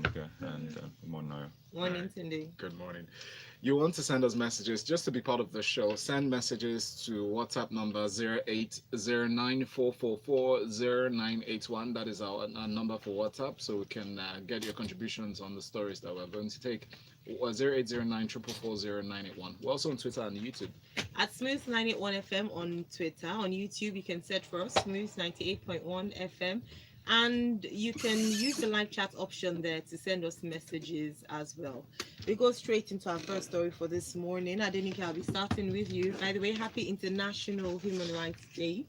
Adenike, and good morning, Ayo. Morning, Tunde. Good morning. You want to send us messages just to be part of the show? Send messages to WhatsApp number 0809444091. That is our number for WhatsApp, so we can get your contributions on the stories that we're going to take. 0809 We're also on Twitter and YouTube. At Smooth 981 FM on Twitter. On YouTube, you can search for us, Smooth 98.1 FM. And you can use the live chat option there to send us messages as well. We go straight into our first story for this morning. Adenike, I'll be starting with you. By the way, happy International Human Rights Day.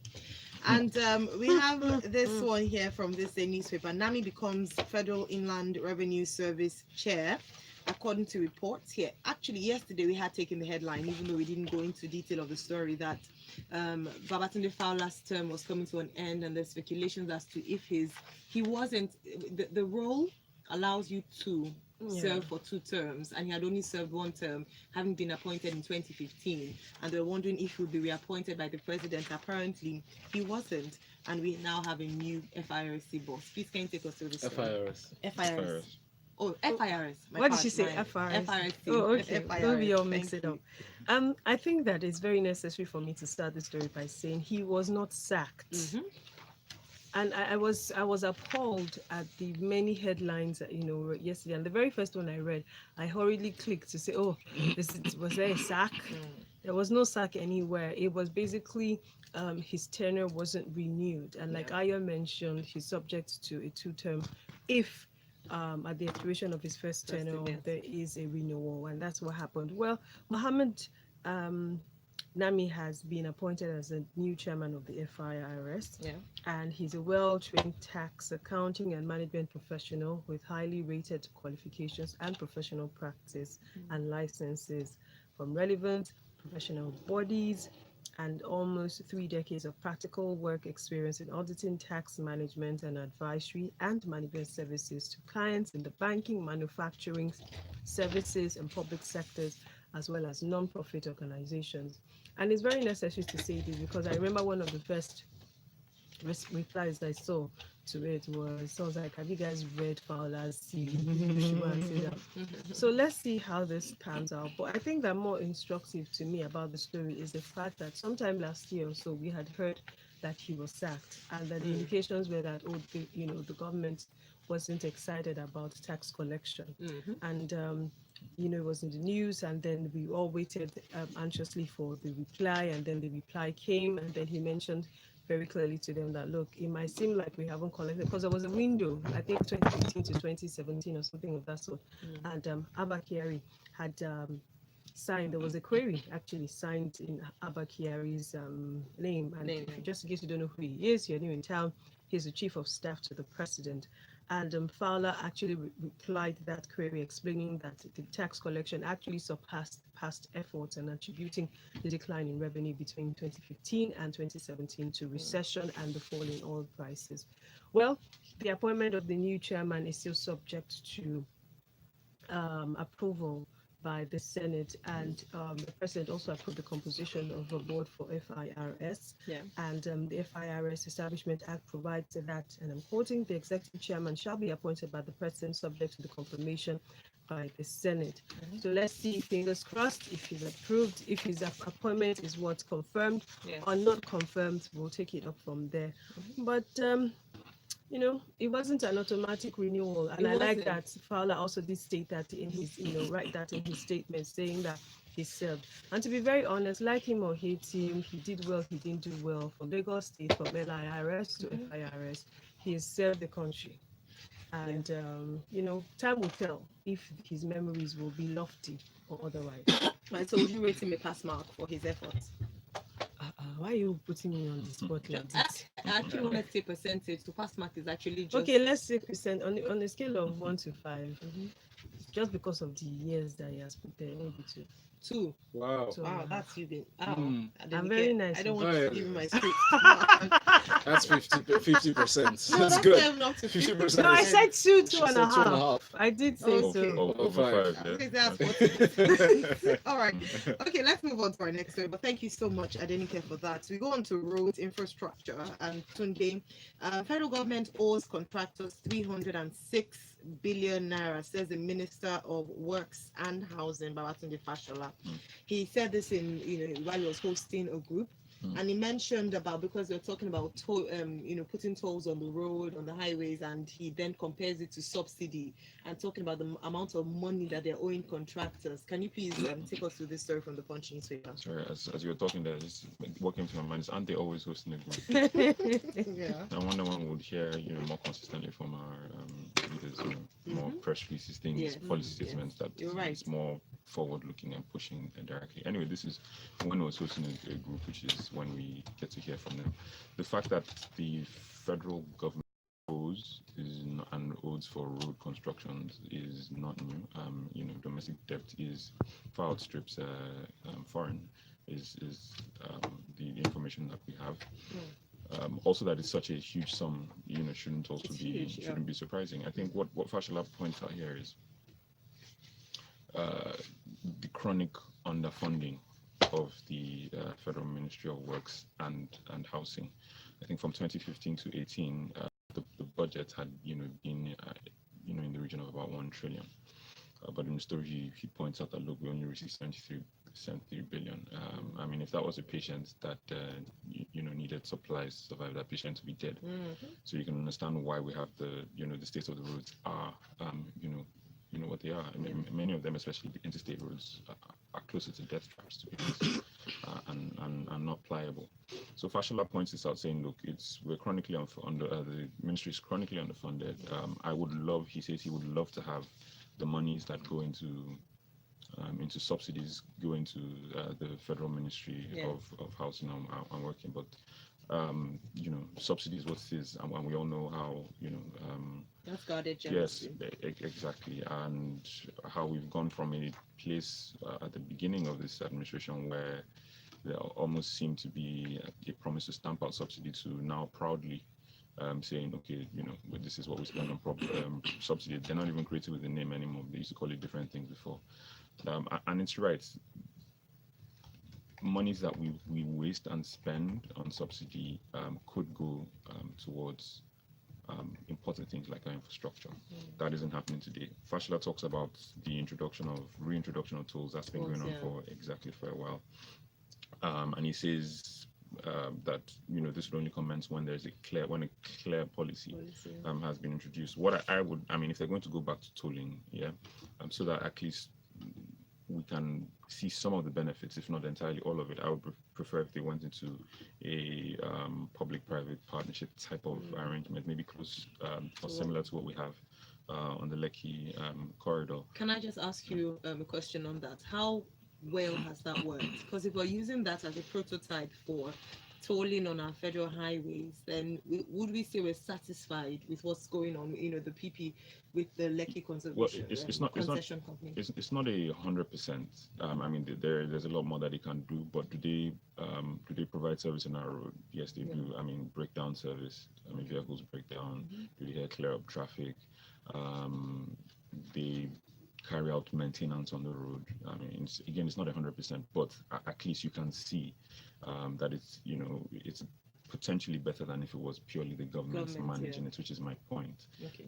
And we have this one here from this newspaper. NAMI becomes Federal Inland Revenue Service Chair, according to reports here. Actually, yesterday we had taken the headline, even though we didn't go into detail of the story, that Babatunde Fowler's term was coming to an end, and there's speculations as to if he wasn't, the role allows you to serve for 2 terms, and he had only served 1 term, having been appointed in 2015, and they're wondering if he would be reappointed by the president. Apparently, he wasn't, and we now have a new FIRC boss. Please, can you take us through this story? FIRS. Oh, FIRS. What did she say? FRS. FIRC. Oh, okay. FIRS. Don't be all Thank mix it you. up. I think that it's very necessary for me to start the story by saying he was not sacked. Mhm. And I was appalled at the many headlines, yesterday. And the very first one I read, I hurriedly clicked to say, "Oh, was there a sack?" There was no sack anywhere. It was basically his tenure wasn't renewed, and like Ayo mentioned, he's subject to a 2-term if at the expiration of his first tenure there is a renewal, and that's what happened. Well, Mohammed Nami has been appointed as a new chairman of the FIRS, and he's a well-trained tax, accounting, and management professional with highly rated qualifications and professional practice and licenses from relevant professional bodies, and almost 3 decades of practical work experience in auditing, tax management, and advisory and management services to clients in the banking, manufacturing, services, and public sectors, as well as non-profit organizations. And it's very necessary to say this because I remember one of the first replies I saw to it was, I was like, "Have you guys read Fowler's CV?" So let's see how this pans out. But I think that more instructive to me about the story is the fact that sometime last year or so we had heard that he was sacked, and that the indications were that the government wasn't excited about tax collection, and it was in the news, and then we all waited anxiously for the reply, and then the reply came, and then he mentioned very clearly to them that, look, it might seem like we haven't collected, because there was a window, I think 2015 to 2017 or something of that sort, and Abba Kyari had signed, there was a query actually signed in Abba Kyari's name, and just in case you don't know who he is, you're new in town, he's the chief of staff to the president. And Fowler actually replied to that query, explaining that the tax collection actually surpassed past efforts and attributing the decline in revenue between 2015 and 2017 to recession and the fall in oil prices. Well, the appointment of the new chairman is still subject to approval by the Senate, and the president also approved the composition of a board for FIRS. And the FIRS Establishment Act provides that, and I'm quoting, "The executive chairman shall be appointed by the president subject to the confirmation by the Senate." So let's see, fingers crossed, if he's approved, if his appointment is what's confirmed or not confirmed, we'll take it up from there. But it wasn't an automatic renewal, and I like that Fowler also did state that in his, write that in his statement, saying that he served. And to be very honest, like him or hate him, he did well, he didn't do well. From Lagos State, from LIRS to FIRS, he has served the country. And, time will tell if his memories will be lofty or otherwise. Right, so would you rate him a pass mark for his efforts? Why are you putting me on the spot like this? I actually want to say percentage. So pass mark is actually just... Okay, let's say percent on a scale of 1 to 5. Just because of the years that he has put there, maybe 2. 2. Wow. Wow, that's you then. I'm very nice. I don't want to give you my script. That's 50%. No, That's that's good. them up to 50%. No, I said two, She two and said a two and a half. half. I did say Okay. so. Over five. five, I yeah. think that's Okay. what. All right. Okay, let's move on to our next story. But thank you so much, Adenike, for that. We go on to roads, infrastructure, and Tunde. Federal government owes contractors 306 billion naira, says the Minister of Works and Housing, Babatunde Fashola. He said this in, while he was hosting a group. And he mentioned about, because we're talking about putting tolls on the road, on the highways, and he then compares it to subsidy and talking about the amount of money that they're owing contractors. Can you please take us through this story from the Punch newspaper? Sorry, as you were talking there, what came to my mind is, aren't they always hosting a group? Yeah. I wonder when we'll hear, more consistently from our leaders, more press releases, things, Yes. policy statements that You're right. it's more forward-looking and pushing directly. Anyway, this is when we were hosting a group, which is when we get to hear from them. The fact that the federal government and owes for road constructions is not new. Domestic debt is far outstrips foreign is the information that we have. Also, that it's such a huge sum, shouldn't also It's be huge, yeah. shouldn't be surprising. I think what Fashola points out here is the chronic underfunding of the Federal Ministry of Works and Housing. I think from 2015 to 18, the budget had been in the region of about 1 trillion. But in the story, he points out that, look, we only received 73 billion. I mean, if that was a patient that needed supplies to survive, that patient to be dead. So you can understand why we have the state of the roads are what they are. I mean, many of them, especially the interstate roads, are closer to death traps, to be honest, and not pliable. So Fashola points this out, saying, look, we're chronically the ministry is chronically underfunded. He says he would love to have the monies that go into subsidies go into the Federal Ministry of Housing and Working, but subsidies what it is, and we all know how That's guarded yes, generously. exactly, and how we've gone from a place at the beginning of this administration where there almost seemed to be a promise to stamp out subsidy to now proudly saying, okay, this is what we spend on subsidy. They're not even creative with the name anymore. They used to call it different things before. And it's right. Monies that we waste and spend on subsidy could go towards important things like our infrastructure. That isn't happening today. Fashola talks about the reintroduction of tolls. That's been going on for a while. And he says that this would only commence when there's a clear policy has been introduced. What I mean, if they're going to go back to tolling, so that at least we can see some of the benefits, if not entirely all of it. I would prefer if they went into a public-private partnership type of arrangement, maybe close or similar to what we have on the Lekki corridor. Can I just ask you a question on that? How well has that worked? Because if we're using that as a prototype for tolling on our federal highways, then would we say we're satisfied with what's going on, the PP with the Lekki conservation concession company? It's not 100%. I mean, there's a lot more that they can do, but do they provide service on our road? Yes, they do. I mean, breakdown service. I mean, vehicles break down. Do they clear up traffic? They carry out maintenance on the road. I mean, it's not 100%, but at least you can see that it's potentially better than if it was purely the government managing it, which is my point. Okay.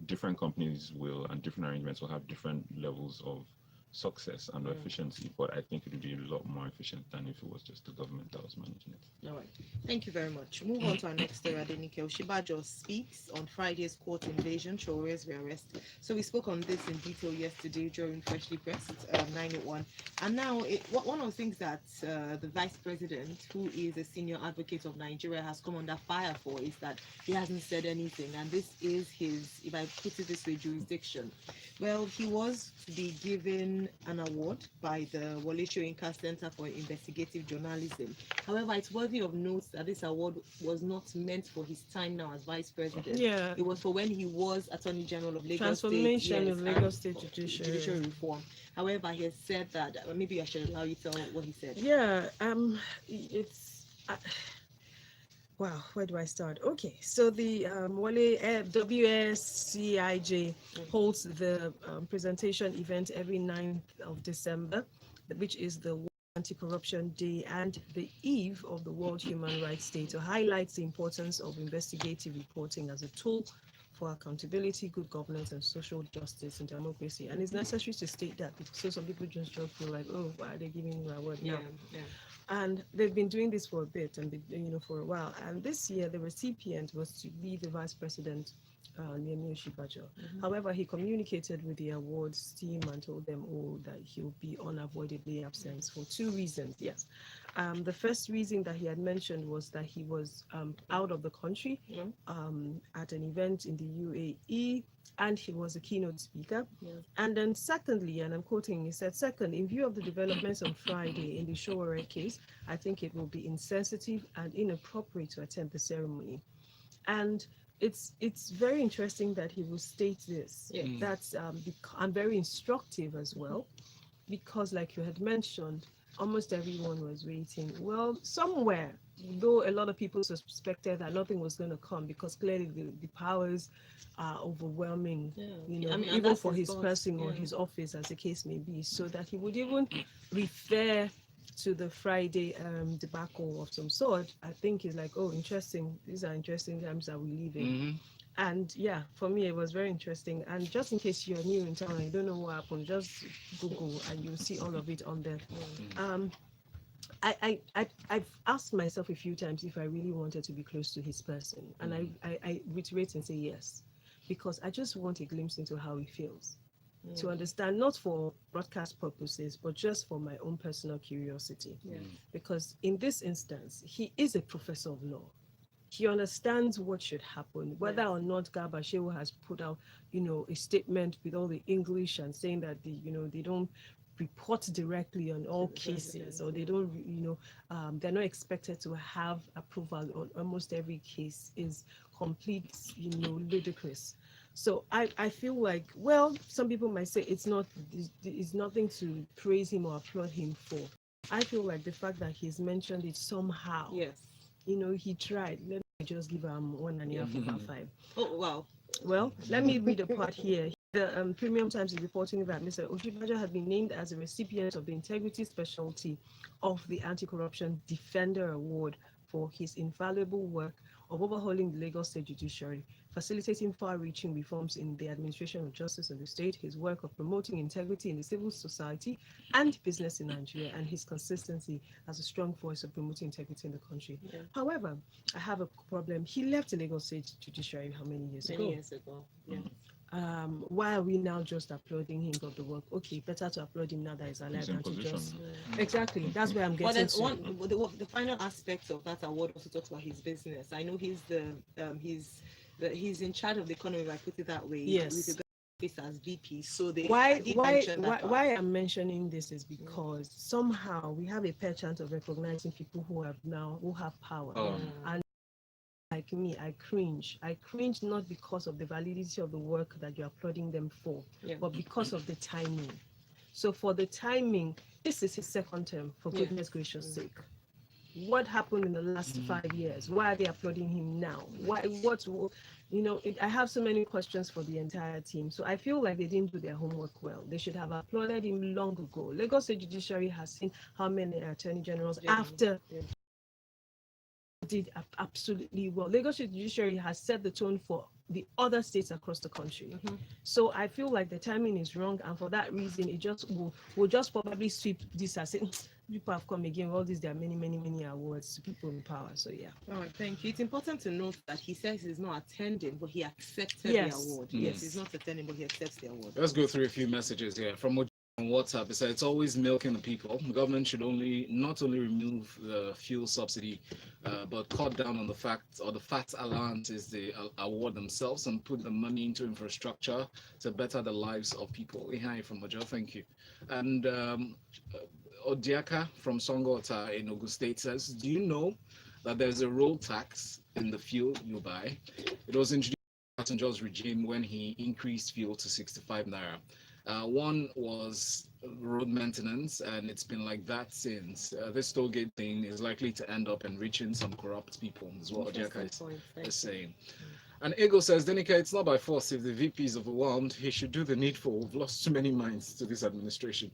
Different companies and different arrangements will have different levels of success and efficiency, but I think it would be a lot more efficient than if it was just the government that was managing it. All right. Thank you very much. Move on to our next story. Adenike Oyetunde speaks on Friday's court invasion, Chore's rearrest. So we spoke on this in detail yesterday during Freshly Pressed 981. And now one of the things that the Vice President, who is a senior advocate of Nigeria, has come under fire for is that he hasn't said anything. And this is his, if I put it this way, jurisdiction. Well, he was to be given an award by the Wole Soyinka Center for Investigative Journalism. However, it's worthy of note that this award was not meant for his time now as Vice President. Yeah. It was for when he was Attorney General of Lagos Transformation State. of Lagos State Judiciary Reform. However, he has said that maybe I should allow you to tell what he said. Yeah, it's Wow, where do I start? Okay, so the Wale WSCIJ holds the presentation event every 9th of December, which is the World Anti-Corruption Day and the eve of the World Human Rights Day, to highlight the importance of investigative reporting as a tool for accountability, good governance, and social justice in democracy. And it's necessary to state that because some people just feel like, oh, why are they giving me my word now? Yeah. And they've been doing this for a bit and for a while. And this year, the recipient was to be the Vice President, Nemi Oshibajo. However, he communicated with the awards team and told them all that he'll be unavoidably absent for two reasons. Yes. The first reason that he had mentioned was that he was out of the country at an event in the UAE, and he was a keynote speaker. And then secondly, and I'm quoting, he said, second, in view of the developments on Friday in the Showore case, I think it will be insensitive and inappropriate to attend the ceremony. And it's very interesting that he will state this. That's and very instructive as well, because like you had mentioned, almost everyone was waiting. Well, somewhere, though a lot of people suspected that nothing was going to come because clearly the powers are overwhelming, even for his person or his office, as the case may be, so that he would even refer to the Friday debacle of some sort. I think is like, oh, interesting. These are interesting times that we live in. And yeah, for me, it was very interesting. And just in case you're new in town and you don't know what happened, just Google and you'll see all of it on there. I've asked myself a few times if I really wanted to be close to his person. And I reiterate and say yes, because I just want a glimpse into how he feels. To understand, not for broadcast purposes, but just for my own personal curiosity. Because in this instance, he is a professor of law. He understands what should happen, whether or not Garba Shehu has put out, a statement with all the English and saying that they don't report directly on all cases, or they don't, they're not expected to have approval on almost every case, is complete, ludicrous. So I feel like, well, some people might say it's nothing to praise him or applaud him for. I feel like the fact that he's mentioned it somehow. Yes. He tried. Let me just give him 1.5/5. Oh, wow. Well, let me read a part here. The Premium Times is reporting that Mr. Oshibajo has been named as a recipient of the Integrity Specialty of the Anti-Corruption Defender Award for his invaluable work of overhauling the Lagos State Judiciary, facilitating far-reaching reforms in the administration of justice in the state, his work of promoting integrity in the civil society and business in Nigeria, and his consistency as a strong voice of promoting integrity in the country. However, I have a problem. He left the Lagos State Judiciary how many years ago? Many years ago. Yeah. Why are we now just applauding him for the work? Okay, better to applaud him now that he's alive than to just... Exactly, that's where I'm getting to. The final aspect of that award also talks about his business. I know he's in charge of the economy, if I put it that way. Yes. With the office as VP. So why I'm mentioning this is because somehow we have a fair chance of recognizing people who have power. And like me, I cringe. I cringe not because of the validity of the work that you're applauding them for, but because of the timing. So for the timing, this is his second term, for goodness gracious sake. What happened in the last 5 years? Why are they applauding him now? I have so many questions for the entire team. So I feel like they didn't do their homework well. They should have applauded him long ago. Lagos State Judiciary has seen how many attorney generals after did absolutely well. Lagos State Judiciary has set the tone for the other states across the country. So I feel like the timing is wrong, and for that reason, it just will just probably sweep this as saying people have come again. All these, there are many awards to people in power. So yeah. All right, thank you. It's important to note that he says he's not attending, but he accepted the award. Yes, he's not attending, but he accepts the award. Let's go through a few messages here from on WhatsApp. It says it's always milking the people. The government should not only remove the fuel subsidy, but cut down on the fat allowances they award themselves and put the money into infrastructure to better the lives of people. Hi from Ojo, thank you. And Odiaka from Songota in Ogun State says, do you know that there's a road tax in the fuel you buy? It was introduced by Obasanjo's regime when he increased fuel to 65 naira. One was road maintenance, and it's been like that since. This toll gate thing is likely to end up enriching some corrupt people, is what Ojaka is saying. And Ego says, Denike, it's not by force. If the VP is overwhelmed, he should do the needful. We've lost too many minds to this administration.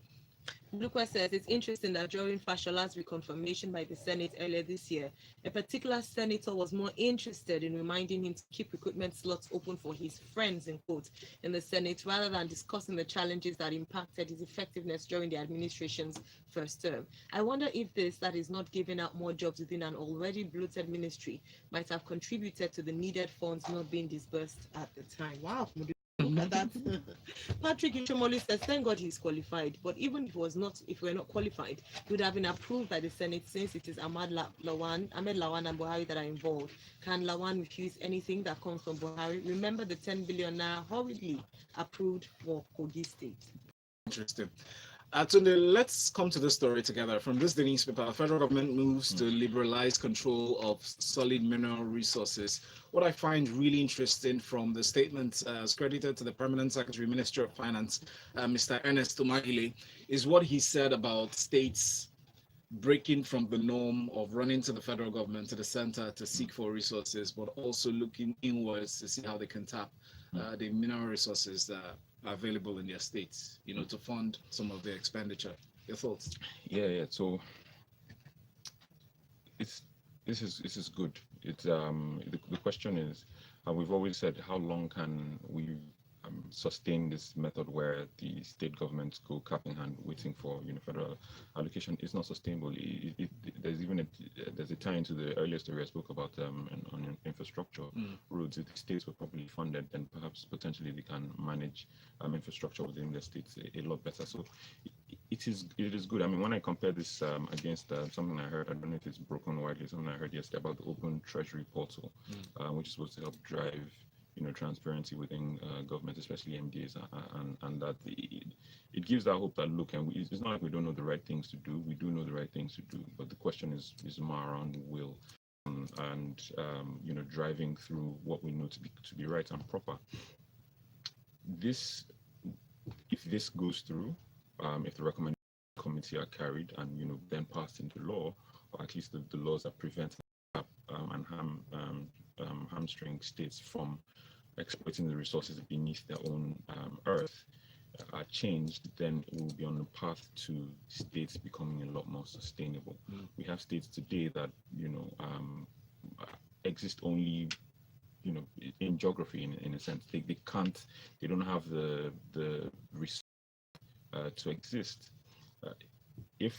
Lucas says it's interesting that during Fashola's reconfirmation by the Senate earlier this year, a particular senator was more interested in reminding him to keep recruitment slots open for his friends, in quotes, in the Senate, rather than discussing the challenges that impacted his effectiveness during the administration's first term. I wonder if this, that is not giving out more jobs within an already bloated ministry, might have contributed to the needed funds not being disbursed at the time. Wow. Look at that. Patrick Ishomoli says, thank God he's qualified. But even if we're not qualified, it would have been approved by the Senate since it is Ahmed Lawan and Buhari that are involved. Can Lawan refuse anything that comes from Buhari? Remember the 10 billion naira hurriedly approved for Kogi State. Interesting. Tunde, let's come to this story together. From this the newspaper, federal government moves to liberalize control of solid mineral resources. What I find really interesting from the statement credited to the Permanent Secretary, Minister of Finance, Mr. Ernest Umahile, is what he said about states breaking from the norm of running to the federal government, to the center to seek for resources, but also looking inwards to see how they can tap the mineral resources that are available in their states, to fund some of their expenditure. Your thoughts? Yeah. So this is good. It's the question is, we've always said, how long can we sustain this method where the state governments go cap in hand waiting for federal allocation? It's not sustainable. There's a tie into the earlier story I spoke about on infrastructure. Roads. If the states were properly funded, then perhaps potentially they can manage infrastructure within their states a lot better. So it is good. I mean, when I compare this against something I heard, I don't know if it's broken widely, something I heard yesterday about the Open Treasury Portal, which is supposed to help drive transparency within government, especially MDAs, and that it gives that hope that, look, and it's not like we don't know the right things to do. We do know the right things to do, but the question is more around will and driving through what we know to be right and proper. If this goes through, if the recommendations of the committee are carried and then passed into law, or at least the laws that prevent and hamstring states from exploiting the resources beneath their own earth are changed, then it will be on the path to states becoming a lot more sustainable. We have states today that exist only in geography, in a sense. They don't have the resource to exist. If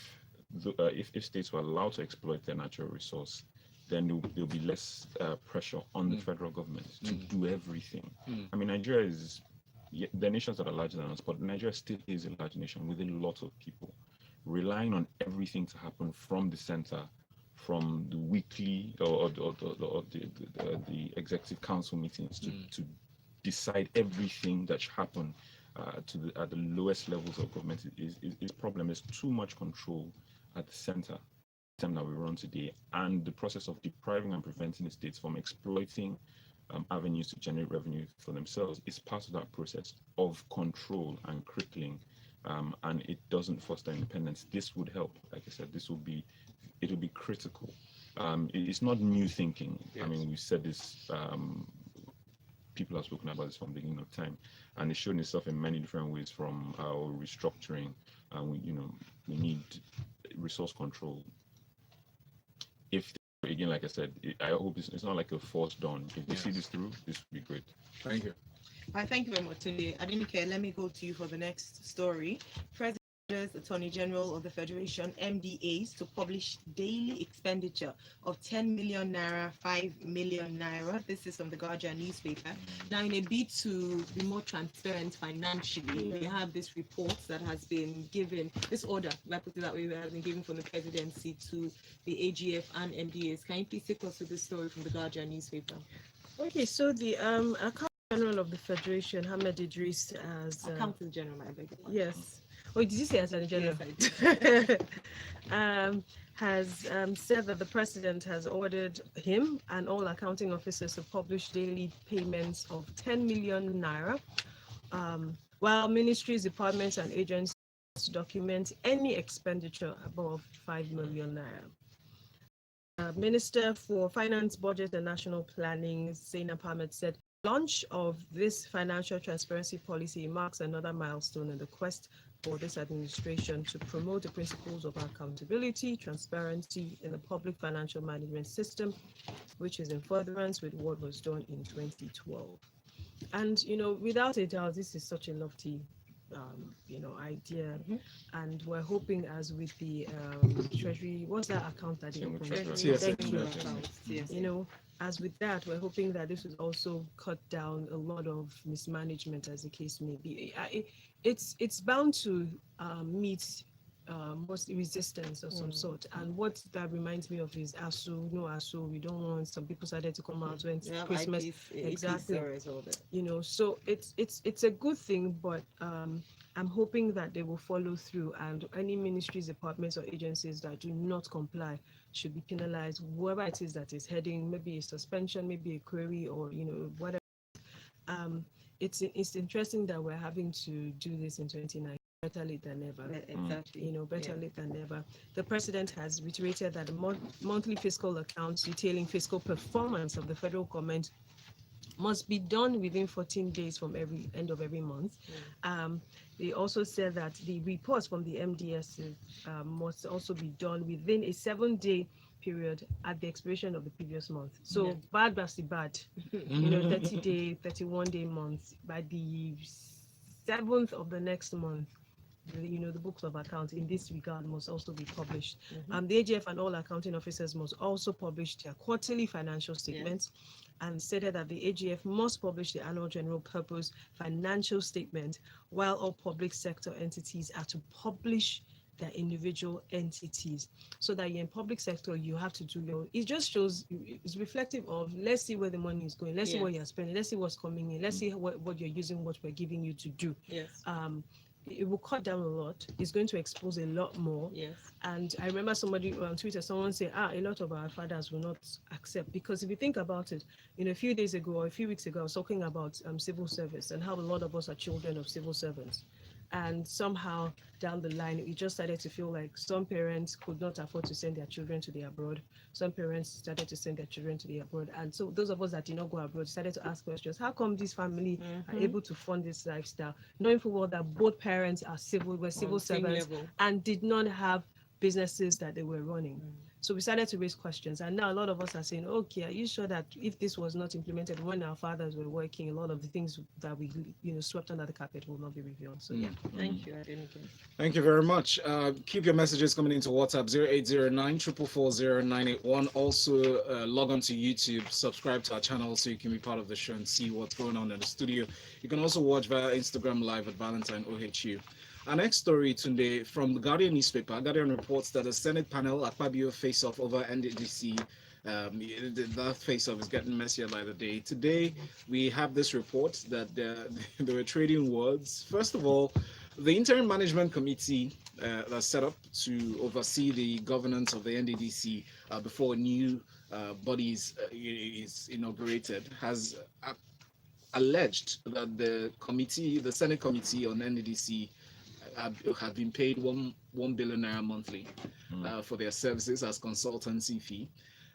states were allowed to exploit their natural resource, then there'll be less pressure on the federal government to do everything. I mean, Nigeria is, the nations that are larger than us, but Nigeria still is a large nation with a lot of people, relying on everything to happen from the center, from the weekly or the executive council meetings to decide everything that should happen at the lowest levels of government is problem. There's too much control at the center that we run today, and the process of depriving and preventing the states from exploiting avenues to generate revenue for themselves is part of that process of control and crippling, and it doesn't foster independence. This would help. Like I said, it'll be critical. It's not new thinking. Yes. I mean, we said this, people have spoken about this from the beginning of time, and it's shown itself in many different ways, from our restructuring, and we need resource control. If again, like I said, I hope it's not like a forced dawn. If we see this through, this would be great. Thank you. Thank you very much, Tunde. Adenike, let me go to you for the next story. President orders Attorney General of the Federation, MDAs, to publish daily expenditure of 10 million naira, 5 million naira. This is from the Guardian newspaper. Now, in a bid to be more transparent financially, we have this report that has been given, this order, if I put it that way, has been given from the presidency to the AGF and MDAs. Can you please take us through this story from the Guardian newspaper? Okay, so the Accountant General of the Federation, Hamed Idris, as Accountant General, I beg your pardon. Yes. Oh, did you say Attorney General? Yes, I did. Has said that the president has ordered him and all accounting officers to publish daily payments of 10 million naira, while ministries, departments, and agencies to document any expenditure above 5 million naira. Minister for Finance, Budget and National Planning, Zainab Ahmed, said launch of this financial transparency policy marks another milestone in the quest for this administration to promote the principles of accountability, transparency in the public financial management system, which is in furtherance with what was done in 2012. And, without a doubt, this is such a lofty idea, and we're hoping, as with the treasury, what's that account that they opened? Treasury Thank you. account, yes. As with that, we're hoping that this will also cut down a lot of mismanagement, as the case may be. It's bound to meet most resistance of some sort, and what that reminds me of is ASU. ASU, we don't want, some people started to come out when Christmas. Exactly. So it's a good thing, but I'm hoping that they will follow through, and any ministries, departments or agencies that do not comply should be penalized, whoever it is that is heading, maybe a suspension, maybe a query, or whatever. It's interesting that we're having to do this in 2019. Better late than never. Exactly. Better late than never. The president has reiterated that the monthly fiscal accounts detailing fiscal performance of the federal government must be done within 14 days from every end of every month. They also said that the reports from the MDS must also be done within a 7-day period at the expiration of the previous month. So bad versus bad, 30-day, 31-day months. By the 7th of the next month, the books of accounts in this regard must also be published. The AGF and all accounting officers must also publish their quarterly financial statements, and stated that the AGF must publish the annual general purpose financial statement, while all public sector entities are to publish their individual entities. So that you're in public sector, you have to do it just shows, it's reflective of, let's see where the money is going, let's see what you're spending, let's see what's coming in, let's see what you're using, what we're giving you to do. It will cut down a lot. It's going to expose a lot more. And I remember somebody on Twitter, someone said, a lot of our fathers will not accept, because if you think about it, a few days ago or a few weeks ago, I was talking about civil service and how a lot of us are children of civil servants. And somehow down the line, it just started to feel like some parents could not afford to send their children to the abroad. Some parents started to send their children to the abroad. And so those of us that did not go abroad started to ask questions. How come this family are able to fund this lifestyle, knowing full well that both parents are civil servants and did not have businesses that they were running? So we started to raise questions, and now a lot of us are saying, okay, are you sure that if this was not implemented when our fathers were working, a lot of the things that we swept under the carpet will not be revealed? So Thank you, Adenike. Thank you very much. Keep your messages coming into WhatsApp 0809 444 0981. Also log on to YouTube, subscribe to our channel so you can be part of the show and see what's going on in the studio. You can also watch via Instagram Live at Valentine Ohu. Our next story today from the Guardian newspaper. Guardian reports that the Senate panel Akpabio face-off over NDDC. That face-off is getting messier by the day. Today, we have this report that they were trading words. First of all, the interim management committee that's set up to oversee the governance of the NDDC before a new body is inaugurated has alleged that the Senate committee on NDDC have been paid 1 billion naira monthly for their services as consultancy fee.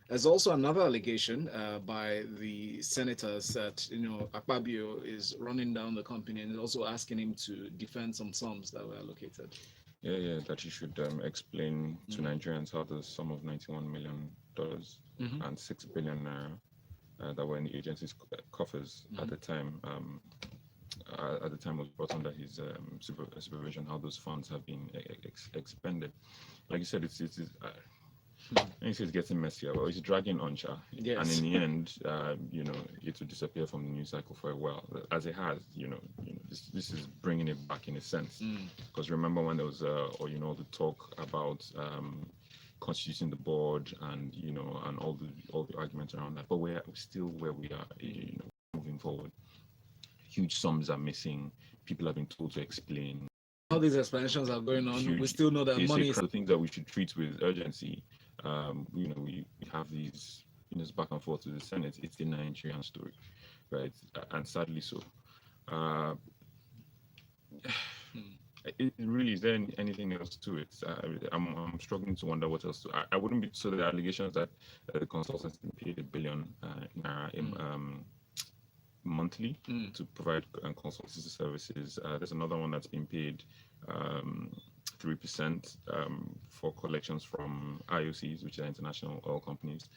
There's also another allegation by the senators that Akpabio is running down the company and is also asking him to defend some sums that were allocated. That he should explain to Nigerians how the sum of $91 million and 6 billion naira that were in the agency's coffers at the time. At the time was brought under his supervision, how those funds have been expended. Like you said, it's getting messier, but it's dragging on, and in the end, it will disappear from the news cycle for a while, as it has. This is bringing it back in a sense, because remember when there was the talk about constituting the board and and all the arguments around that, but we're still where we are, moving forward. Huge sums are missing. People have been told to explain. All these explanations are going on. We still know that money is the things that we should treat with urgency. We have these back and forth to the Senate. It's the Nigerian story, right? And sadly so. It really, is there anything else to it? I'm struggling to wonder what else. I wouldn't be, so the allegations that the consultants been paid $1 billion monthly to provide consultancy services. There's another one that's been paid 3% for collections from IOCs, which are international oil companies.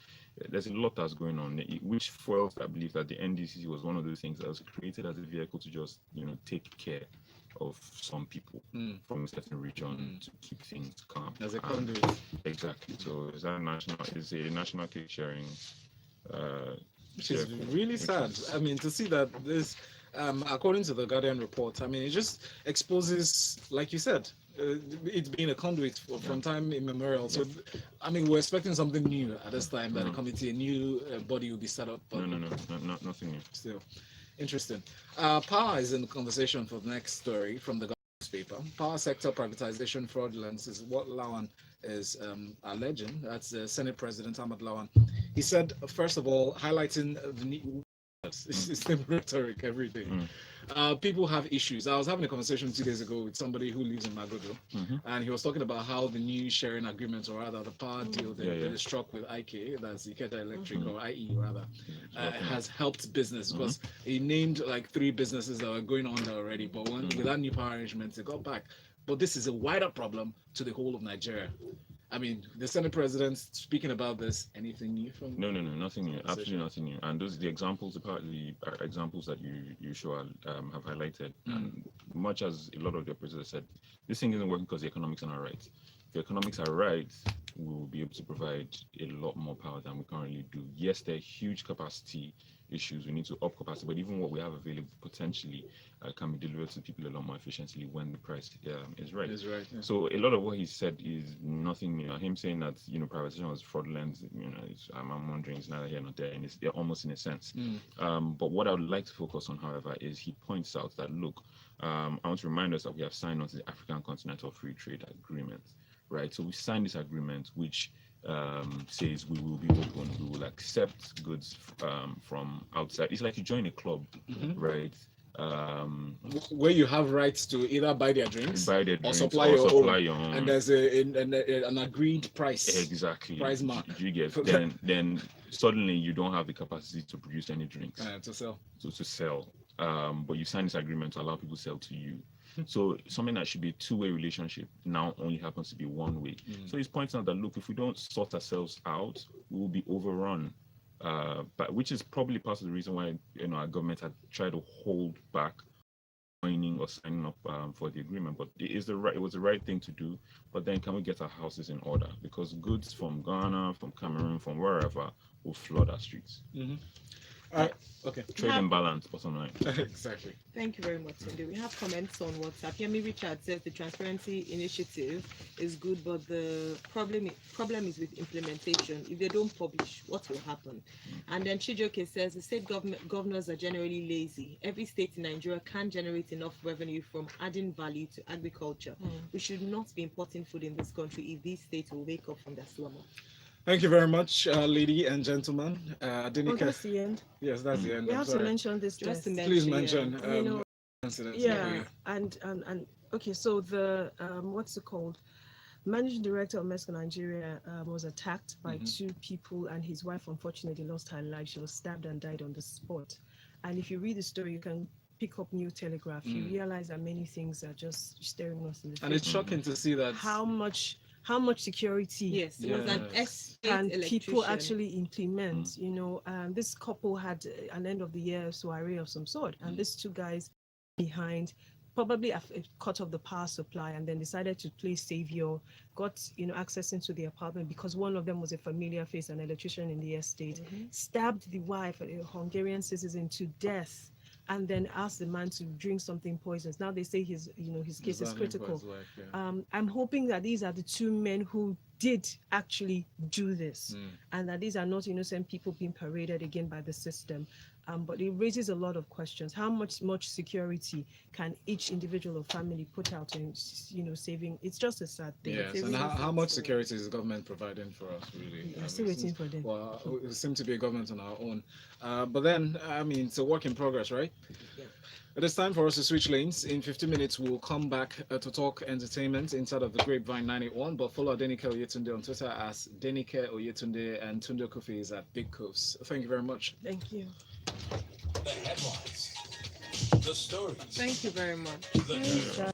There's a lot that's going on, which fuels I believe that the NDC was one of those things that was created as a vehicle to just, take care of some people from a certain region to keep things calm. As a conduit. Exactly. So is a national cake sharing. Which is vehicle, really sad. I mean, to see that this, according to the Guardian report, I mean, it just exposes, like you said, it's been a conduit from time immemorial. So, I mean, we're expecting something new at this time, that a committee, a new body will be set up. But no, nothing new. Still, interesting. Power is in the conversation for the next story from the newspaper. Power sector privatization fraudulence is what Lawan is alleging. That's Senate President Ahmad Lawan. He said, first of all, highlighting the need. It's the same rhetoric every day. People have issues. I was having a conversation 2 days ago with somebody who lives in Magodo, and he was talking about how the new sharing agreement, or rather the power deal that they struck with IK, that's Ikeja Electric, or IE rather, has helped business, because he named like 3 businesses that were going on there already, but with that new power arrangement, they got back. But this is a wider problem to the whole of Nigeria. I mean, the Senate President speaking about this. Anything new from? No, nothing new. Absolutely nothing new. And those the examples, apparently, are examples that you sure have highlighted. And much as a lot of the operators said, this thing isn't working because the economics are not right. If the economics are right, we will be able to provide a lot more power than we currently do. Yes, there are huge capacity issues. We need to up capacity, but even what we have available potentially can be delivered to people a lot more efficiently when the price is right. So a lot of what he said is nothing new. Him saying that privatization was fraudulent, I'm wondering, it's neither here nor there, and it's there almost in a sense. But what I would like to focus on, however, is he points out that look, I want to remind us that we have signed on to the African Continental Free Trade Agreement, right? So we signed this agreement, which says we will be open, we will accept goods from outside. It's like you join a club, right? Where you have rights to either buy their drinks, or supply your own, and there's an agreed price. Exactly. Price mark. You get then suddenly you don't have the capacity to produce any drinks to sell. To sell. But you sign this agreement to allow people to sell to you. So something that should be a two-way relationship now only happens to be one way. So he's pointing out that look, if we don't sort ourselves out, we will be overrun. But which is probably part of the reason why our government had tried to hold back joining or signing up for the agreement. But it was the right thing to do. But then can we get our houses in order? Because goods from Ghana, from Cameroon, from wherever will flood our streets. Okay. Trade imbalance, bottom line. Exactly. Thank you very much, Tunde. We have comments on WhatsApp. Yemi Richard says the transparency initiative is good, but the problem is with implementation. If they don't publish, what will happen? And then Chijoke says the state governors are generally lazy. Every state in Nigeria can generate enough revenue from adding value to agriculture. We should not be importing food in this country if these states will wake up from their slumber. Thank you very much, lady and gentlemen. Adenike. That's the end. Yes, that's the end. We have to mention this. Just to Please mention. And okay, so the what's it called? Managing director of Mesco Nigeria was attacked by 2 people, and his wife unfortunately lost her life. She was stabbed and died on the spot. And if you read the story, you can pick up New Telegraph. You realize that many things are just staring us in the face. And it's shocking to see that how much security Yes, it was an can people actually implement. This couple had an end of the year soiree of some sort, and these 2 guys behind probably cut off the power supply and then decided to play savior, got access into the apartment because one of them was a familiar face, an electrician in the estate, stabbed the wife, a Hungarian citizen, to death, and then asked the man to drink something poisonous. Now they say his case is critical. I'm hoping that these are the 2 men who did actually do this, and that these are not innocent people being paraded again by the system. But it raises a lot of questions. How much security can each individual or family put out in, saving? It's just a sad thing. Yes, and how much security is the government providing for us, really? I'm still waiting for them. Well, we seem to be a government on our own. But then, I mean, it's a work in progress, right? Yeah. It is time for us to switch lanes. In 15 minutes, we'll come back to talk entertainment inside of the Grapevine 981. But follow Adenike Oyetunde on Twitter as Adenike Oyetunde, and Tunde Okufi is at Big Coast. Thank you very much. Thank you. The headlines, the stories. Thank you very much. The news.